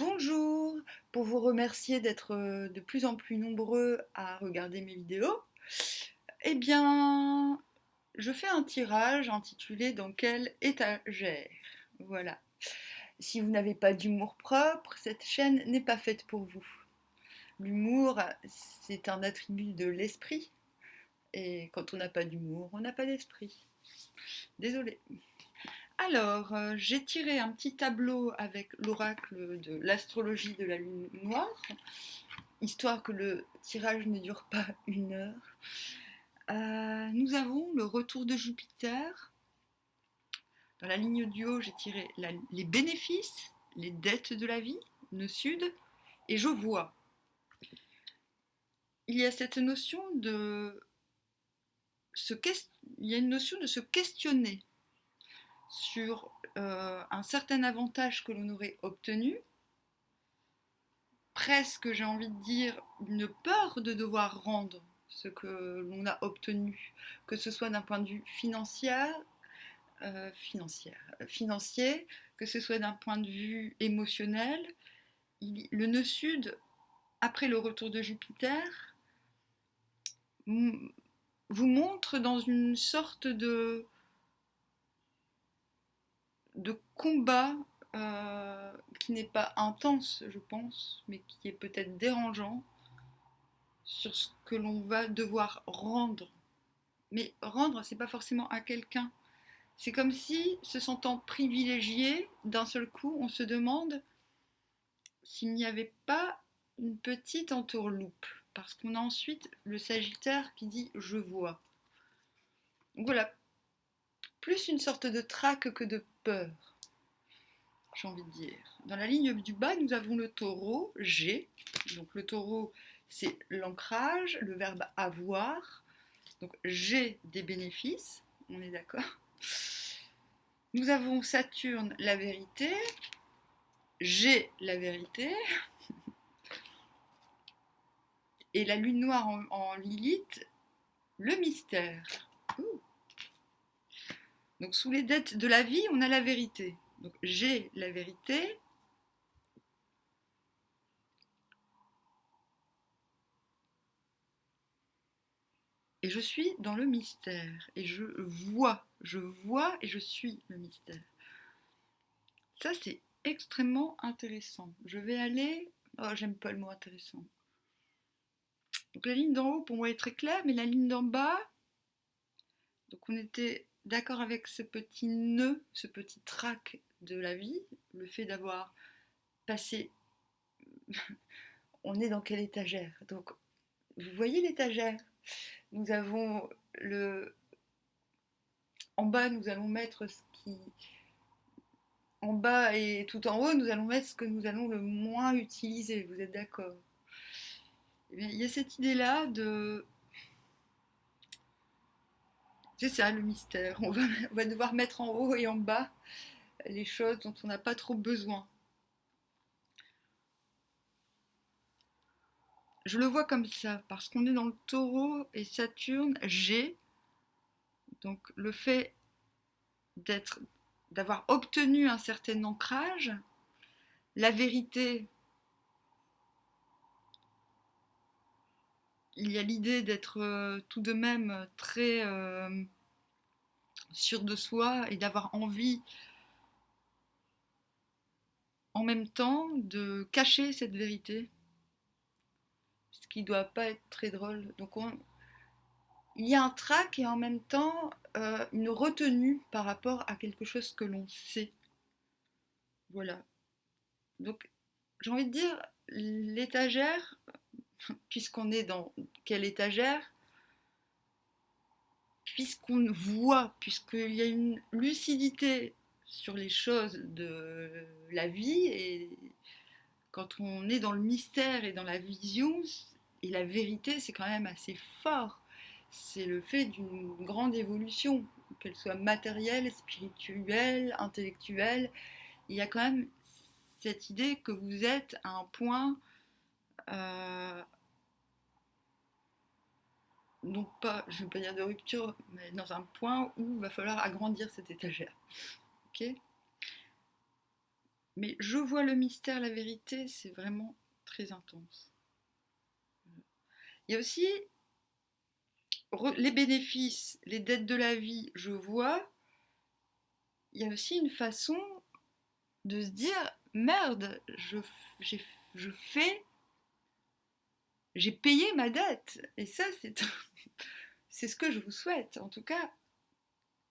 Bonjour, pour vous remercier d'être de plus en plus nombreux à regarder mes vidéos, eh bien, je fais un tirage intitulé Dans quelle étagère? Voilà. Si vous n'avez pas d'humour propre, cette chaîne n'est pas faite pour vous. L'humour, c'est un attribut de l'esprit, et quand on n'a pas d'humour, on n'a pas d'esprit. Désolée. Alors, j'ai tiré un petit tableau avec l'oracle de l'astrologie de la lune noire, histoire que le tirage ne dure pas 1 heure. Nous avons le retour de Jupiter. Dans la ligne du haut, j'ai tiré les bénéfices, les dettes de la vie, nœud sud, et je vois. Il y a cette notion de il y a une notion de se questionner sur un certain avantage que l'on aurait obtenu, presque j'ai envie de dire une peur de devoir rendre ce que l'on a obtenu, que ce soit d'un point de vue financier, que ce soit d'un point de vue émotionnel. Le nœud sud, après le retour de Jupiter, vous montre dans une sorte de combat qui n'est pas intense, je pense, mais qui est peut-être dérangeant sur ce que l'on va devoir rendre. Mais rendre, c'est pas forcément à quelqu'un. C'est comme si, se sentant privilégié, d'un seul coup, on se demande s'il n'y avait pas une petite entourloupe. Parce qu'on a ensuite le Sagittaire qui dit je vois. Donc voilà, plus une sorte de trac que de peur, j'ai envie de dire. Dans la ligne du bas, nous avons le taureau, G. Donc le taureau, c'est l'ancrage, le verbe avoir. Donc j'ai des bénéfices, on est d'accord. Nous avons Saturne, la vérité. J'ai la vérité. Et la lune noire en Lilith, le mystère. Ouh. Donc sous les dettes de la vie, on a la vérité. Donc j'ai la vérité. Et je suis dans le mystère. Et je vois et je suis le mystère. Ça, c'est extrêmement intéressant. Je vais aller... Oh, j'aime pas le mot intéressant. Donc la ligne d'en haut, pour moi, est très claire, mais la ligne d'en bas... Donc on était d'accord avec ce petit nœud, ce petit trac de la vie, le fait d'avoir passé... On est dans quelle étagère? Donc, vous voyez l'étagère? Nous avons le... En bas, nous allons mettre ce qui... En bas et tout en haut, nous allons mettre ce que nous allons le moins utiliser. Vous êtes d'accord? Eh bien, il y a cette idée-là de... C'est ça le mystère. On va devoir mettre en haut et en bas les choses dont on n'a pas trop besoin. Je le vois comme ça, parce qu'on est dans le taureau et Saturne, G. Donc le fait d'avoir obtenu un certain ancrage, la vérité, il y a l'idée d'être tout de même très sûr de soi et d'avoir envie en même temps de cacher cette vérité, ce qui ne doit pas être très drôle. Donc il y a un trac et en même temps une retenue par rapport à quelque chose que l'on sait. Voilà. Donc j'ai envie de dire, l'étagère, puisqu'on est dans quelle étagère, puisqu'on voit, puisqu'il y a une lucidité sur les choses de la vie, et quand on est dans le mystère et dans la vision, et la vérité, c'est quand même assez fort. C'est le fait d'une grande évolution, qu'elle soit matérielle, spirituelle, intellectuelle. Il y a quand même cette idée que vous êtes à un point, euh, non pas, je ne veux pas dire de rupture, mais dans un point où il va falloir agrandir cette étagère. Ok. Mais je vois le mystère, la vérité, c'est vraiment très intense. Il y a aussi les bénéfices, les dettes de la vie, je vois. Il y a aussi une façon de se dire, merde, j'ai, je fais, j'ai payé ma dette. Et ça, c'est ce que je vous souhaite. En tout cas,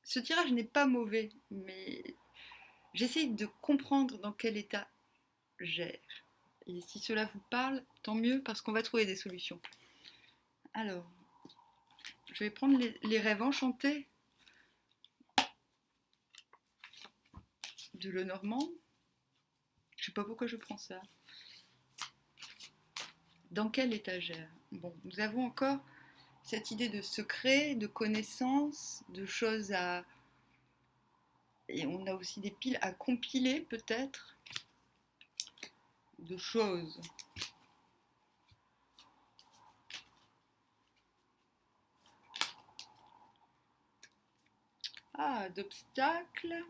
ce tirage n'est pas mauvais, mais j'essaye de comprendre dans quel état j'erre. Et si cela vous parle, tant mieux, parce qu'on va trouver des solutions. Alors, je vais prendre les rêves enchantés de Lenormand. Je sais pas pourquoi je prends ça. Dans quelle étagère? Bon, nous avons encore cette idée de secret, de connaissance, de choses à... Et on a aussi des piles à compiler peut-être, de choses. Ah, d'obstacles.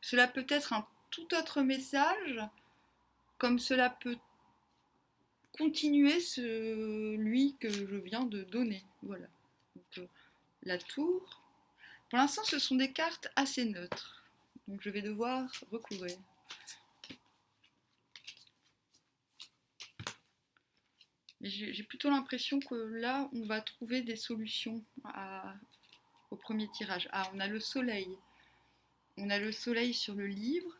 Cela peut être un tout autre message, comme cela peut continuer celui que je viens de donner. Voilà. Donc, la tour. Pour l'instant, ce sont des cartes assez neutres. Donc je vais devoir recouvrir. J'ai plutôt l'impression que là, on va trouver des solutions au premier tirage. Ah, on a le soleil. On a le soleil sur le livre.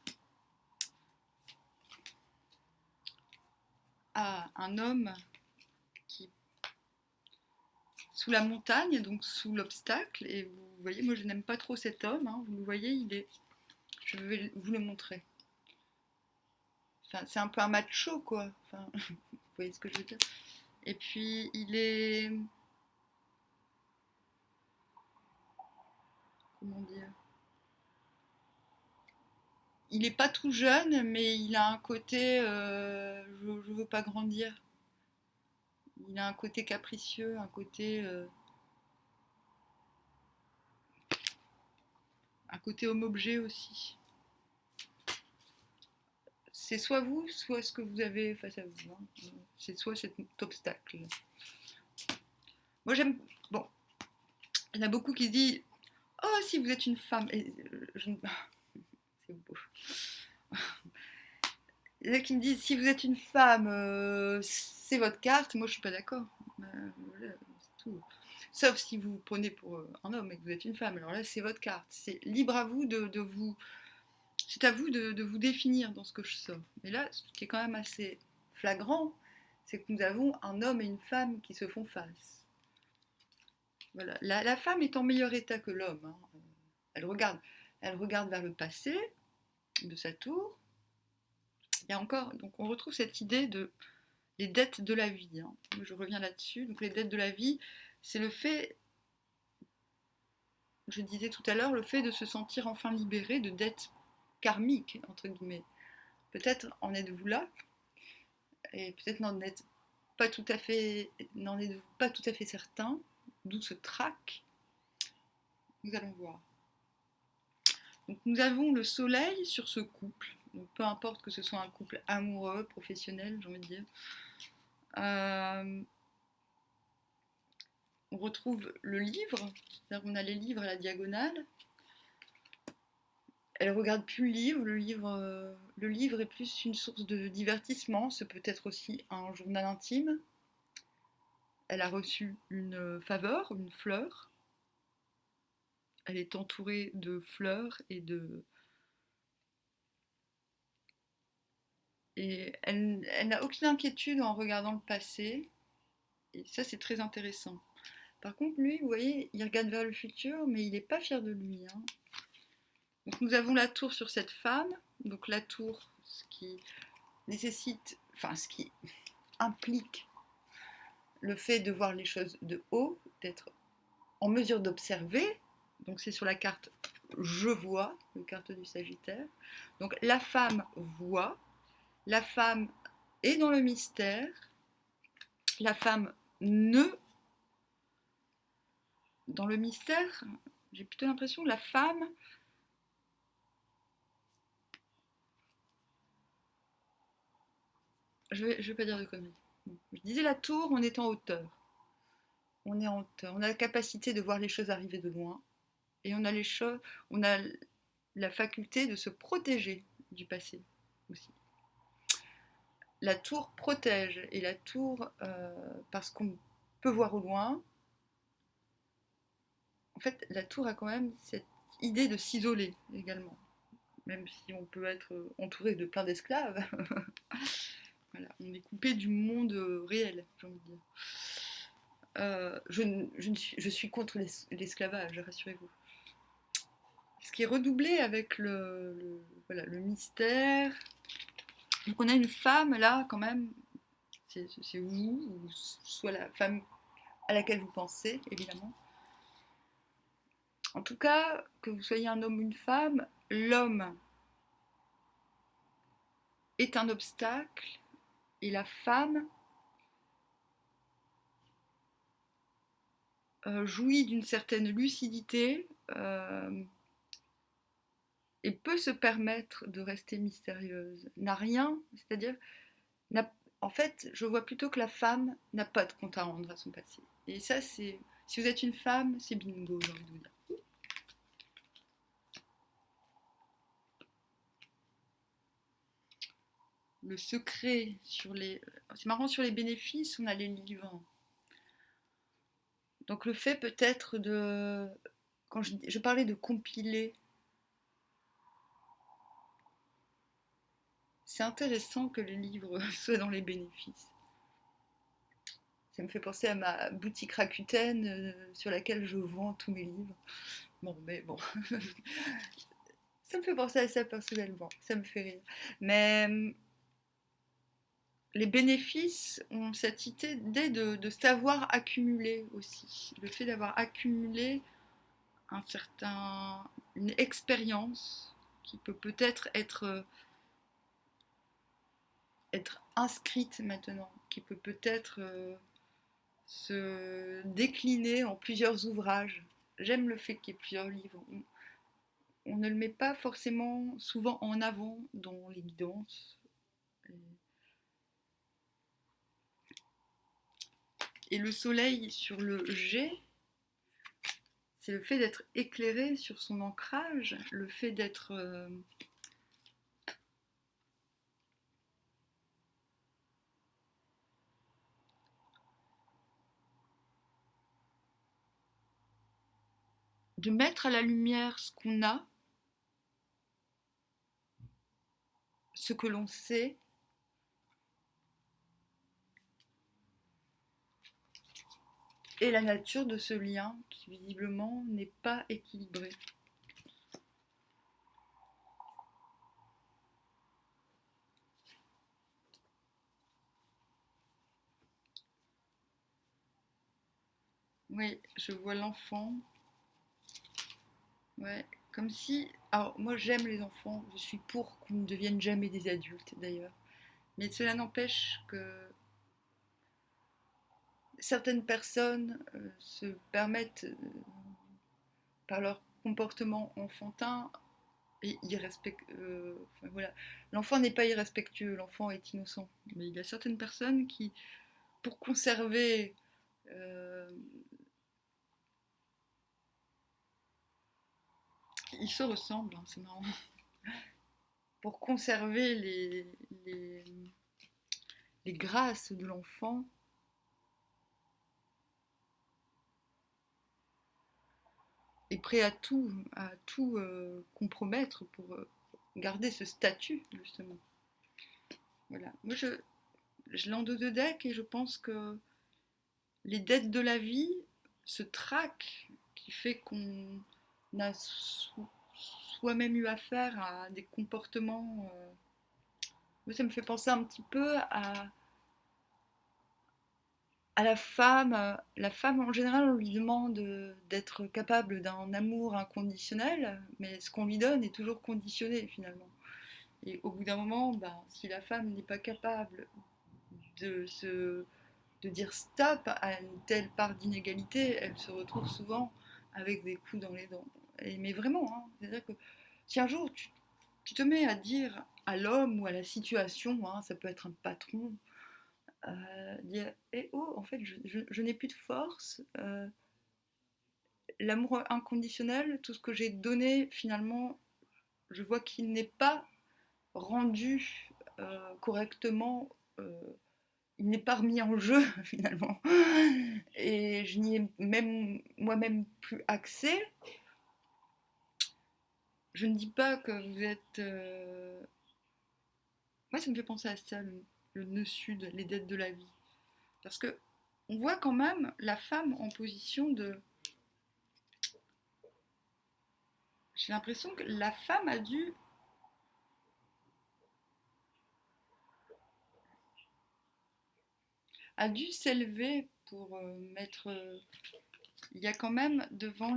Ah, un homme qui sous la montagne, donc sous l'obstacle. Et vous voyez, moi je n'aime pas trop cet homme. Hein. Vous le voyez, il est. Je vais vous le montrer. Enfin, c'est un peu un macho, quoi. Enfin, vous voyez ce que je veux dire. Et puis, il est... Comment dire? Il n'est pas tout jeune, mais il a un côté... je ne veux pas grandir. Il a un côté capricieux, un côté homme-objet aussi. C'est soit vous, soit ce que vous avez face à vous. Hein. C'est soit cet obstacle. Moi, j'aime... Bon, il y en a beaucoup qui se disent oh, si vous êtes une femme. Et c'est beau. Il y en a qui me disent si vous êtes une femme, c'est votre carte. Moi, je suis pas d'accord. Voilà, c'est tout. Sauf si vous prenez pour un homme et que vous êtes une femme. Alors là, c'est votre carte. C'est libre à vous de vous. C'est à vous de vous définir dans ce que je sors. Mais là, ce qui est quand même assez flagrant, c'est que nous avons un homme et une femme qui se font face. Voilà. La femme est en meilleur état que l'homme. Hein. Elle regarde vers le passé de sa tour. Il y a encore, donc on retrouve cette idée de les dettes de la vie. Hein. Je reviens là-dessus. Donc les dettes de la vie, c'est le fait, je disais tout à l'heure, le fait de se sentir enfin libéré de dettes karmiques, entre guillemets. Peut-être en êtes-vous là, et peut-être n'en êtes-vous pas tout à fait certain, d'où ce trac. Nous allons voir. Donc nous avons le soleil sur ce couple. Donc peu importe que ce soit un couple amoureux, professionnel, j'ai envie de dire. On retrouve le livre, c'est-à-dire qu'on a les livres à la diagonale. Elle regarde plus le livre est plus une source de divertissement, ce peut être aussi un journal intime. Elle a reçu une faveur, une fleur. Elle est entourée de fleurs et elle n'a aucune inquiétude en regardant le passé. Et ça, c'est très intéressant. Par contre, lui, vous voyez, il regarde vers le futur, mais il n'est pas fier de lui. Hein. Donc nous avons la tour sur cette femme. Donc la tour, ce qui nécessite, enfin ce qui implique le fait de voir les choses de haut, d'être en mesure d'observer. Donc c'est sur la carte je vois, la carte du Sagittaire. Donc la femme voit, la femme est dans le mystère, la femme ne... Dans le mystère, j'ai plutôt l'impression que la femme je vais pas dire de conneries. Bon. Je disais la tour, on est en hauteur. On est en hauteur. On a la capacité de voir les choses arriver de loin. Et on a la faculté de se protéger du passé aussi. La tour protège. Et la tour, parce qu'on peut voir au loin, en fait, la tour a quand même cette idée de s'isoler également. Même si on peut être entouré de plein d'esclaves, voilà, on est coupé du monde réel, j'ai envie de dire. Je suis contre l'esclavage, rassurez-vous. Ce qui est redoublé avec voilà, le mystère. Donc on a une femme là, quand même, c'est vous, ou soit la femme à laquelle vous pensez, évidemment. En tout cas, que vous soyez un homme ou une femme, l'homme est un obstacle et la femme jouit d'une certaine lucidité et peut se permettre de rester mystérieuse. N'a rien, c'est-à-dire, en fait, je vois plutôt que la femme n'a pas de compte à rendre à son passé. Et ça, c'est, si vous êtes une femme, c'est bingo, j'ai envie de vous dire. Le secret sur les... C'est marrant, sur les bénéfices, on a les livres. Donc le fait peut-être de... Quand je parlais de compiler, c'est intéressant que les livres soient dans les bénéfices. Ça me fait penser à ma boutique Rakuten sur laquelle je vends tous mes livres. Bon, mais bon, ça me fait penser à ça personnellement, ça me fait rire. Mais les bénéfices ont cette idée de savoir accumuler aussi. Le fait d'avoir accumulé une expérience qui peut peut-être être inscrite maintenant, qui peut peut-être se décliner en plusieurs ouvrages. J'aime le fait qu'il y ait plusieurs livres. On ne le met pas forcément souvent en avant dans les guidances. Et le soleil sur le G, c'est le fait d'être éclairé sur son ancrage, le fait d'être... de mettre à la lumière ce qu'on a, ce que l'on sait, et la nature de ce lien qui visiblement n'est pas équilibré. Oui, je vois l'enfant. Ouais, comme si... Alors, moi j'aime les enfants, je suis pour qu'on ne devienne jamais des adultes d'ailleurs. Mais cela n'empêche que certaines personnes se permettent, par leur comportement enfantin, et enfin, voilà. L'enfant n'est pas irrespectueux, l'enfant est innocent. Mais il y a certaines personnes qui, pour conserver ils se ressemblent, hein, c'est marrant. Pour conserver les, les grâces de l'enfant, est prêt à tout compromettre pour garder ce statut, justement. Voilà. Moi, je l'ai en deux de deck et je pense que les dettes de la vie, ce trac qui fait qu'on a soi-même eu affaire à des comportements. Moi, ça me fait penser un petit peu à la femme. La femme, en général, on lui demande d'être capable d'un amour inconditionnel, mais ce qu'on lui donne est toujours conditionné finalement. Et au bout d'un moment, ben, si la femme n'est pas capable de, se, de dire stop à une telle part d'inégalité, elle se retrouve souvent avec des coups dans les dents. Mais vraiment, hein, c'est-à-dire que si un jour tu te mets à dire à l'homme ou à la situation, hein, ça peut être un patron, dire eh oh, en fait, je n'ai plus de force. L'amour inconditionnel, tout ce que j'ai donné, finalement, je vois qu'il n'est pas rendu correctement. Il n'est pas remis en jeu finalement. Et je n'y ai même moi-même plus accès. Je ne dis pas que vous êtes. Moi, ça me fait penser à ça, le nœud sud, les dettes de la vie. Parce que on voit quand même la femme en position de. J'ai l'impression que la femme a dû s'élever pour mettre. Il y a quand même devant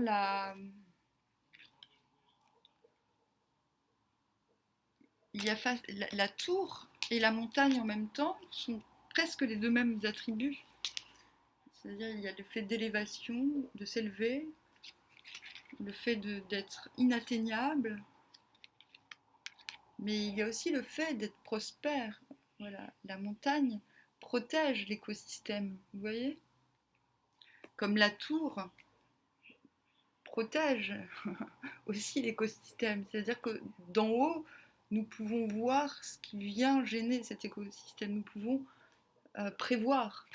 il y a la tour et la montagne en même temps sont presque les deux mêmes attributs. C'est-à-dire il y a le fait d'élévation, de s'élever, le fait d'être inatteignable, mais il y a aussi le fait d'être prospère. Voilà, la montagne protège l'écosystème, vous voyez? Comme la tour protège aussi l'écosystème. C'est-à-dire que d'en haut, nous pouvons voir ce qui vient gêner cet écosystème. Nous pouvons prévoir.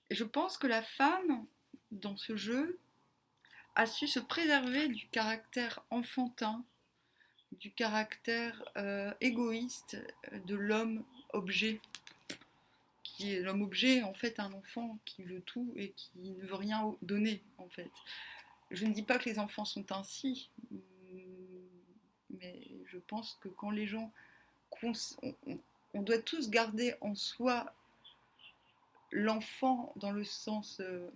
Et je pense que la femme, dans ce jeu, a su se préserver du caractère enfantin, du caractère égoïste de l'homme objet, qui est l'homme objet, en fait, un enfant qui veut tout et qui ne veut rien donner, en fait. Je ne dis pas que les enfants sont ainsi, mais je pense que quand les gens... On doit tous garder en soi l'enfant dans le sens de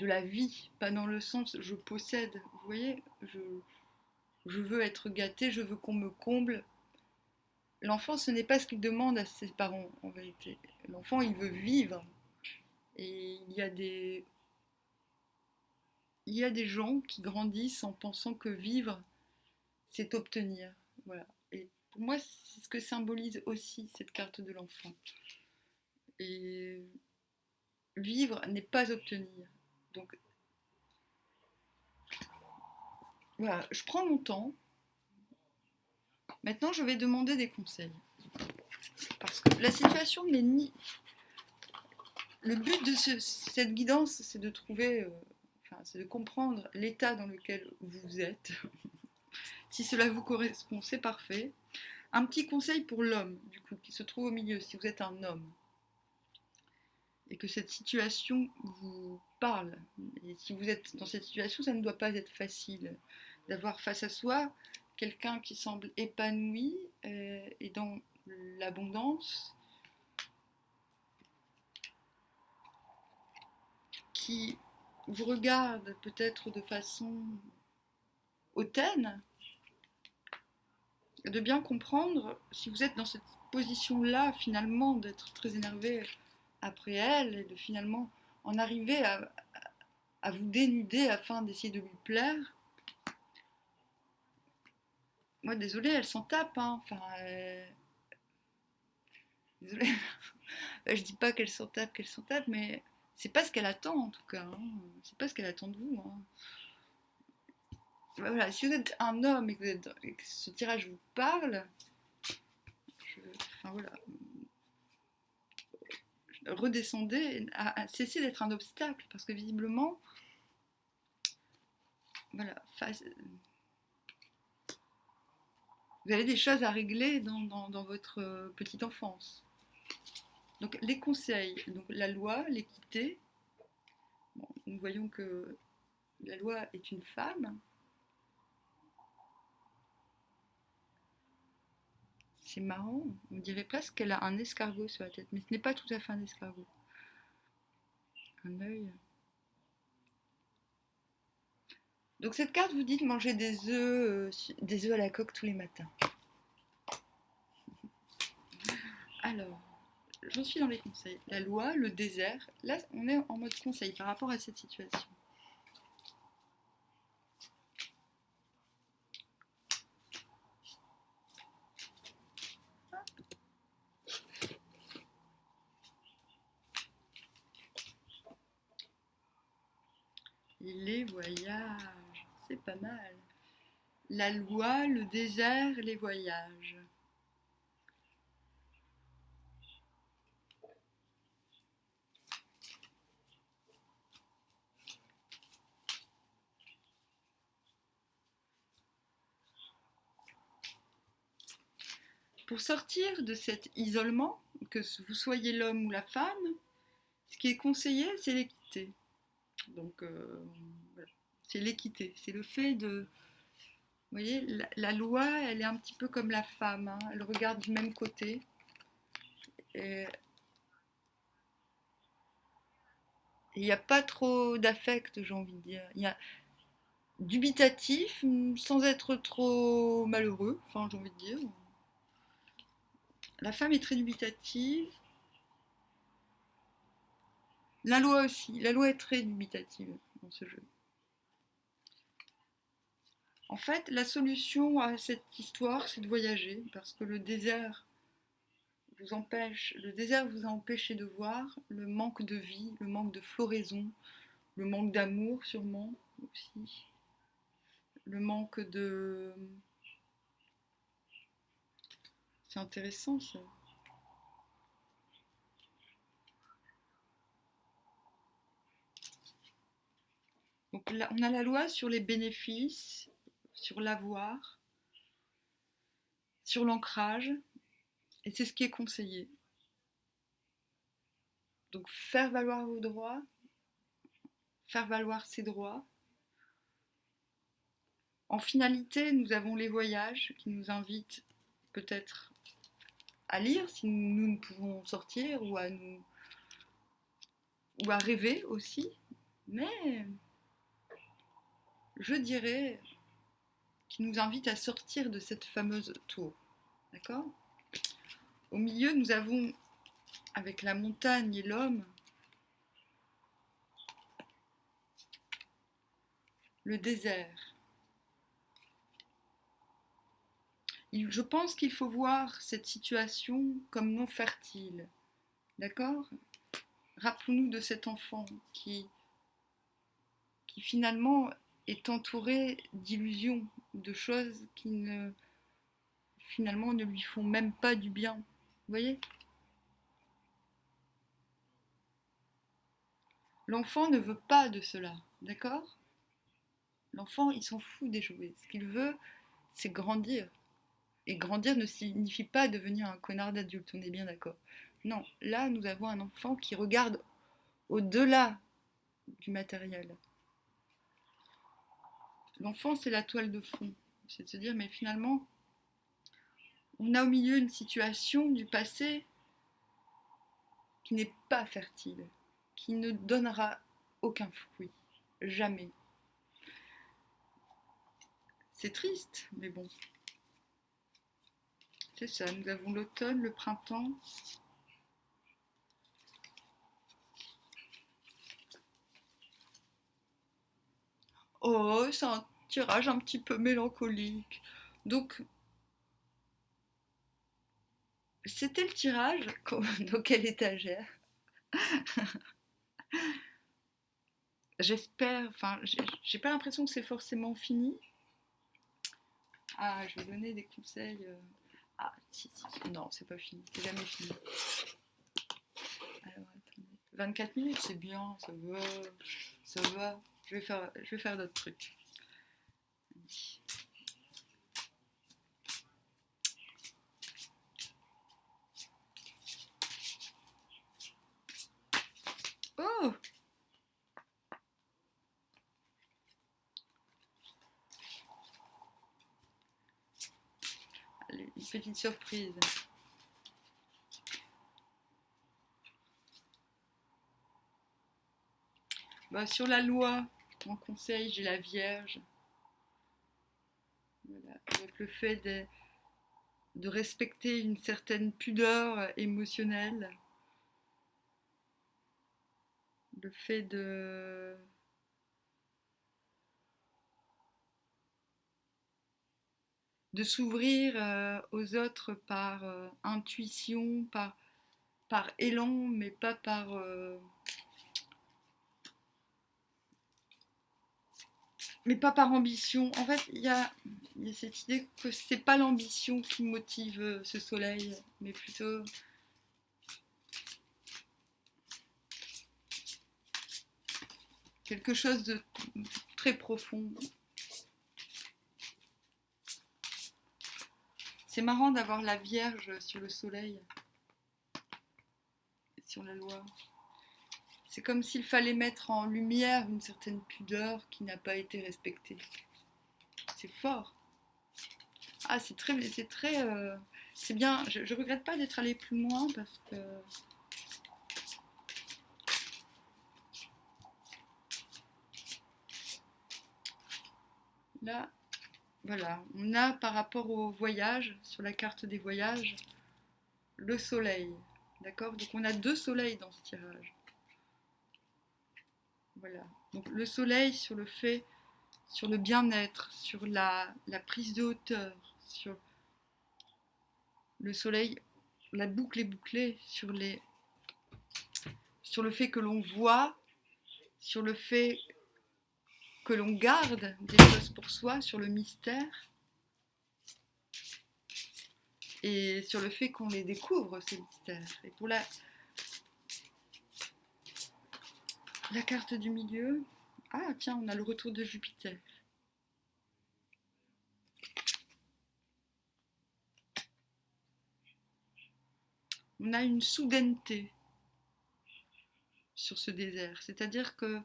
la vie, pas dans le sens je possède. Vous voyez, je veux être gâté, je veux qu'on me comble. L'enfant, ce n'est pas ce qu'il demande à ses parents, en vérité. L'enfant, il veut vivre. Et il y a des gens qui grandissent en pensant que vivre, c'est obtenir. Voilà. Et pour moi, c'est ce que symbolise aussi cette carte de l'enfant. Et vivre n'est pas obtenir. Donc voilà, je prends mon temps. Maintenant, je vais demander des conseils. Parce que la situation n'est ni... Le but de cette guidance, c'est de trouver... c'est de comprendre l'état dans lequel vous êtes. Si cela vous correspond, c'est parfait. Un petit conseil pour l'homme, du coup, qui se trouve au milieu, si vous êtes un homme, et que cette situation vous parle, et si vous êtes dans cette situation, ça ne doit pas être facile d'avoir face à soi quelqu'un qui semble épanoui et dans l'abondance, qui vous regarde peut-être de façon hautaine, de bien comprendre si vous êtes dans cette position-là, finalement, d'être très énervé après elle et de finalement en arriver à vous dénuder afin d'essayer de lui plaire. Moi, désolée, elle s'en tape, hein. Enfin, désolée. Je dis pas qu'elle s'en tape, mais c'est pas ce qu'elle attend en tout cas, hein. C'est pas ce qu'elle attend de vous, hein. Voilà, si vous êtes un homme et que ce tirage vous parle, enfin voilà, redescendez, cessez d'être un obstacle, parce que visiblement, voilà, vous avez des choses à régler dans votre petite enfance. Donc les conseils, donc la loi, l'équité. Bon, nous voyons que la loi est une femme. C'est marrant, on dirait presque qu'elle a un escargot sur la tête, mais ce n'est pas tout à fait un escargot. Un œil. Donc cette carte vous dit de manger des œufs à la coque tous les matins. Alors, j'en suis dans les conseils. La loi, le désert. Là, on est en mode conseil par rapport à cette situation. les voyages. C'est pas mal. La loi, le désert, les voyages. Pour sortir de cet isolement, que vous soyez l'homme ou la femme, ce qui est conseillé, c'est l'équité. Donc, voilà. C'est l'équité. C'est le fait de... Vous voyez, la loi, elle est un petit peu comme la femme. Hein. Elle regarde du même côté. Et il n'y a pas trop d'affect, j'ai envie de dire. Il y a dubitatif, sans être trop malheureux, enfin, j'ai envie de dire. La femme est très dubitative. La loi aussi. La loi est très dubitative dans ce jeu. En fait, la solution à cette histoire, c'est de voyager, parce que le désert vous a empêché de voir le manque de vie, le manque de floraison, le manque d'amour sûrement aussi, le manque de... C'est intéressant ça. Donc là, on a la loi sur les bénéfices, sur l'avoir, sur l'ancrage, et c'est ce qui est conseillé. Donc faire valoir vos droits, faire valoir ses droits. En finalité, nous avons les voyages qui nous invitent peut-être à lire si nous ne pouvons sortir ou à rêver aussi. Mais je dirais qui nous invitent à sortir de cette fameuse tour. D'accord? Au milieu, nous avons, avec la montagne et l'homme, le désert. Je pense qu'il faut voir cette situation comme non fertile. D'accord? Rappelons-nous de cet enfant qui finalement est entouré d'illusions, de choses qui finalement ne lui font même pas du bien. Vous voyez? L'enfant ne veut pas de cela, d'accord? L'enfant, il s'en fout des jouets. Ce qu'il veut, c'est grandir. Et grandir ne signifie pas devenir un connard d'adulte, on est bien d'accord. Non, là, nous avons un enfant qui regarde au-delà du matériel. L'enfant, c'est la toile de fond. C'est de se dire, mais finalement, on a au milieu une situation du passé qui n'est pas fertile, qui ne donnera aucun fruit. Jamais. C'est triste, mais bon. C'est ça, nous avons l'automne, le printemps. Oh, c'est un tirage un petit peu mélancolique. Donc, c'était le tirage dans quelle étagère? J'espère, enfin, j'ai pas l'impression que c'est forcément fini. Ah, je vais donner des conseils. Ah, si, si. Non, c'est pas fini, c'est jamais fini. Alors, attendez. 24 minutes, c'est bien, ça va, ça va. Je vais faire d'autres trucs. Oh! Allez, une petite surprise. Bah, sur la loi, en conseil, j'ai la Vierge. Voilà, avec le fait de respecter une certaine pudeur émotionnelle, le fait de s'ouvrir aux autres par intuition, par élan, mais pas par... mais pas par ambition. En fait, il y a cette idée que c'est pas l'ambition qui motive ce soleil, mais plutôt quelque chose de très profond. C'est marrant d'avoir la Vierge sur le soleil, sur la loi. C'est comme s'il fallait mettre en lumière une certaine pudeur qui n'a pas été respectée. C'est fort. Ah, c'est bien. Je regrette pas d'être allée plus loin parce que là, voilà, on a par rapport au voyage, sur la carte des voyages, le soleil. D'accord? Donc on a deux soleils dans ce tirage. Voilà. Donc le soleil sur le fait, sur le bien-être, sur la prise de hauteur, sur le soleil, la boucle est bouclée sur le fait que l'on voit, sur le fait que l'on garde des choses pour soi, sur le mystère, et sur le fait qu'on les découvre, ces mystères. Et pour la carte du milieu, ah tiens, on a le retour de Jupiter. On a une soudaineté sur ce désert, c'est-à-dire que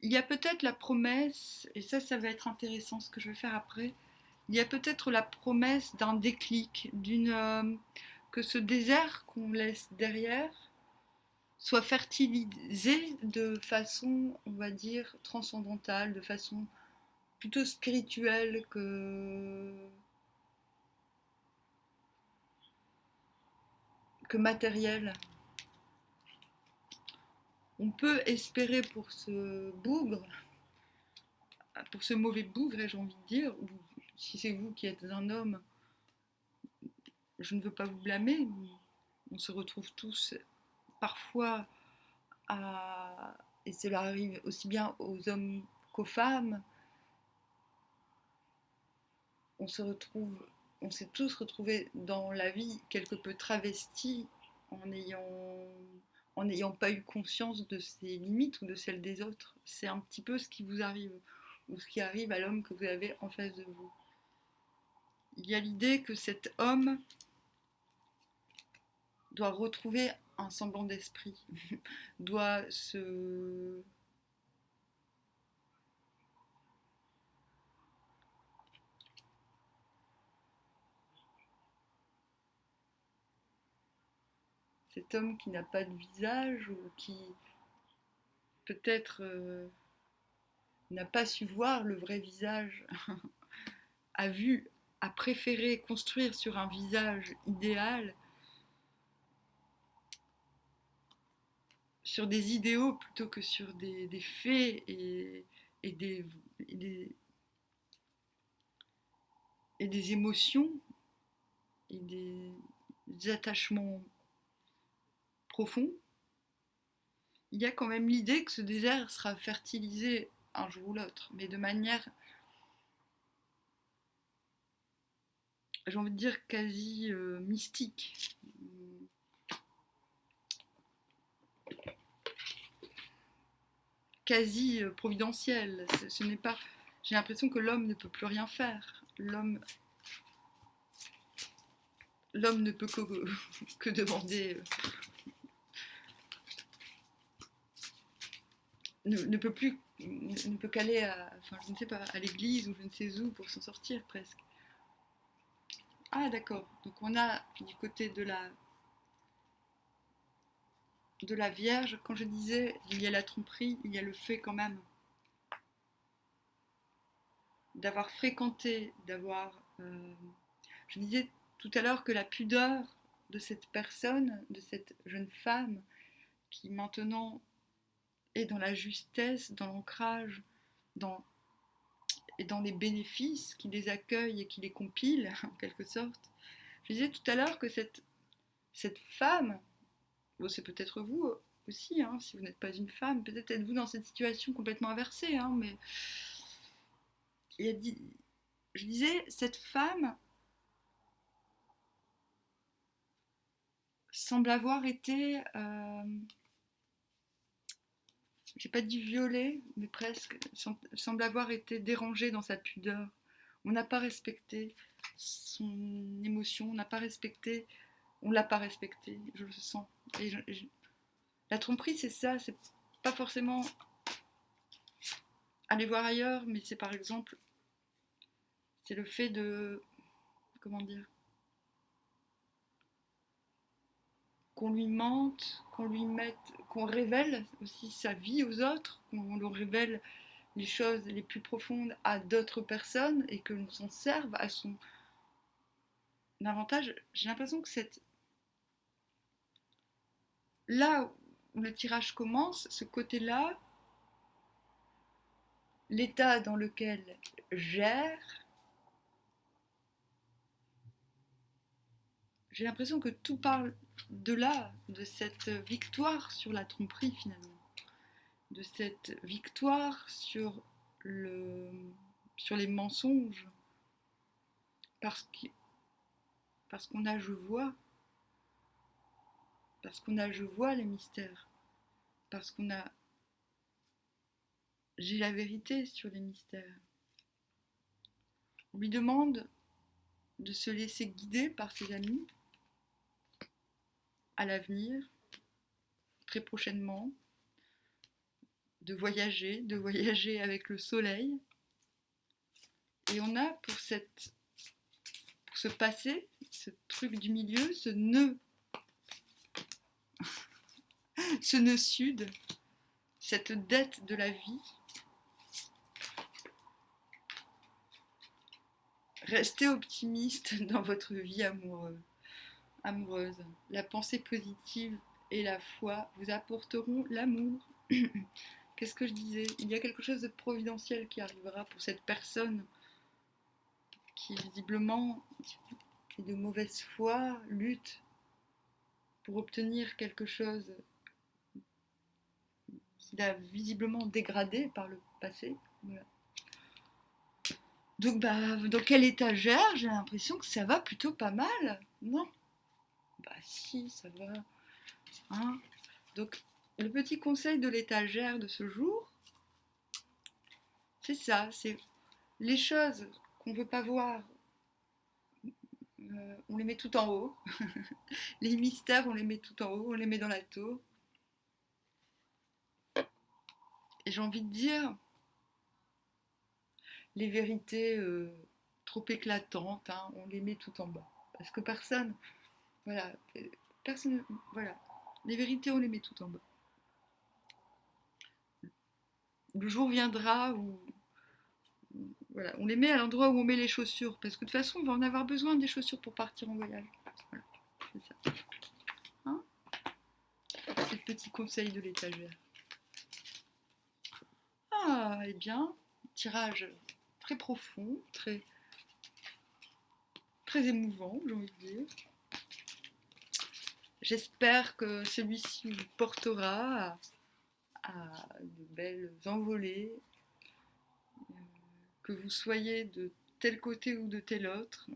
il y a peut-être la promesse, et ça va être intéressant ce que je vais faire après, il y a peut-être la promesse d'un déclic, que ce désert qu'on laisse derrière soit fertilisé de façon, on va dire, transcendantale, de façon plutôt spirituelle que matérielle. On peut espérer pour ce bougre, pour ce mauvais bougre, j'ai envie de dire, ou si c'est vous qui êtes un homme, je ne veux pas vous blâmer, on se retrouve tous parfois à, et cela arrive aussi bien aux hommes qu'aux femmes, on se retrouve, on s'est tous retrouvés dans la vie quelque peu travestis en n'ayant pas eu conscience de ses limites ou de celles des autres. C'est un petit peu ce qui vous arrive, ou ce qui arrive à l'homme que vous avez en face de vous. Il y a l'idée que cet homme doit retrouver un semblant d'esprit, doit se... Cet homme qui n'a pas de visage ou qui peut-être n'a pas su voir le vrai visage, a vu, a préféré construire sur un visage idéal, sur des idéaux plutôt que sur des faits et des, et des, et des émotions et des attachements profonds. Il y a quand même l'idée que ce désert sera fertilisé un jour ou l'autre, mais de manière, j'ai envie de dire, quasi mystique. Quasi providentielle. Ce n'est pas. J'ai l'impression que l'homme ne peut plus rien faire. L'homme ne peut que demander. Ne peut plus. Ne peut qu'aller à. Enfin, je ne sais pas, à l'église ou je ne sais où pour s'en sortir presque. Ah, d'accord. Donc on a du côté de la Vierge, quand je disais il y a la tromperie, il y a le fait quand même d'avoir fréquenté, je disais tout à l'heure que la pudeur de cette personne, de cette jeune femme, qui maintenant est dans la justesse, dans l'ancrage, dans, et dans les bénéfices, qui les accueille et qui les compile, en quelque sorte. Je disais tout à l'heure que cette femme, bon, c'est peut-être vous, aussi, hein, si vous n'êtes pas une femme. Peut-être êtes-vous dans cette situation complètement inversée, hein, mais il a dit, je disais, cette femme semble avoir été, j'ai pas dit violée, mais presque, semble avoir été dérangée dans sa pudeur. On n'a pas respecté son émotion, on n'a pas respecté, on l'a pas respecté, je le sens. La tromperie, c'est ça, c'est pas forcément aller voir ailleurs, mais c'est par exemple, c'est le fait de, comment dire, qu'on lui mente, qu'on lui mette, qu'on révèle aussi sa vie aux autres, qu'on lui révèle les choses les plus profondes à d'autres personnes et que l'on s'en serve à son avantage. J'ai l'impression que là où le tirage commence, ce côté-là, l'état dans lequel gère, j'ai l'impression que tout parle de là, de cette victoire sur la tromperie finalement, de cette victoire sur les mensonges, parce que, parce qu'on a je vois, parce qu'on a je vois les mystères, parce qu'on a j'ai la vérité sur les mystères. On lui demande de se laisser guider par ses amis à l'avenir, très prochainement, de voyager avec le soleil. Et on a pour ce passé, ce truc du milieu, ce nœud sud, cette dette de la vie. Restez optimiste dans votre vie amoureuse. La pensée positive et la foi vous apporteront l'amour. Qu'est-ce que je disais? Il y a quelque chose de providentiel qui arrivera pour cette personne qui visiblement est de mauvaise foi, lutte pour obtenir quelque chose qu'il a visiblement dégradé par le passé. Voilà. Donc, dans quelle étagère? J'ai l'impression que ça va plutôt pas mal. Non? Bah si, ça va. Hein. Donc, le petit conseil de l'étagère de ce jour, c'est ça, c'est les choses qu'on ne veut pas voir, on les met tout en haut. Les mystères, on les met tout en haut, on les met dans la tour. Et j'ai envie de dire, les vérités trop éclatantes, hein, on les met tout en bas. Parce que voilà, voilà. Les vérités, on les met tout en bas. Le jour viendra où voilà, on les met à l'endroit où on met les chaussures, parce que de toute façon, on va en avoir besoin des chaussures pour partir en voyage. Voilà, c'est ça. Hein, c'est le petit conseil de l'étagère. Ah, eh bien, tirage très profond, très émouvant, j'ai envie de dire. J'espère que celui-ci vous portera à de belles envolées, que vous soyez de tel côté ou de tel autre.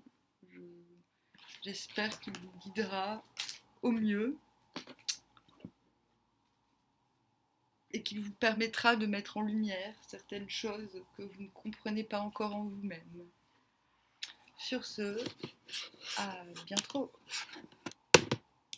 J'espère qu'il vous guidera au mieux et qu'il vous permettra de mettre en lumière certaines choses que vous ne comprenez pas encore en vous-même. Sur ce, à bientôt.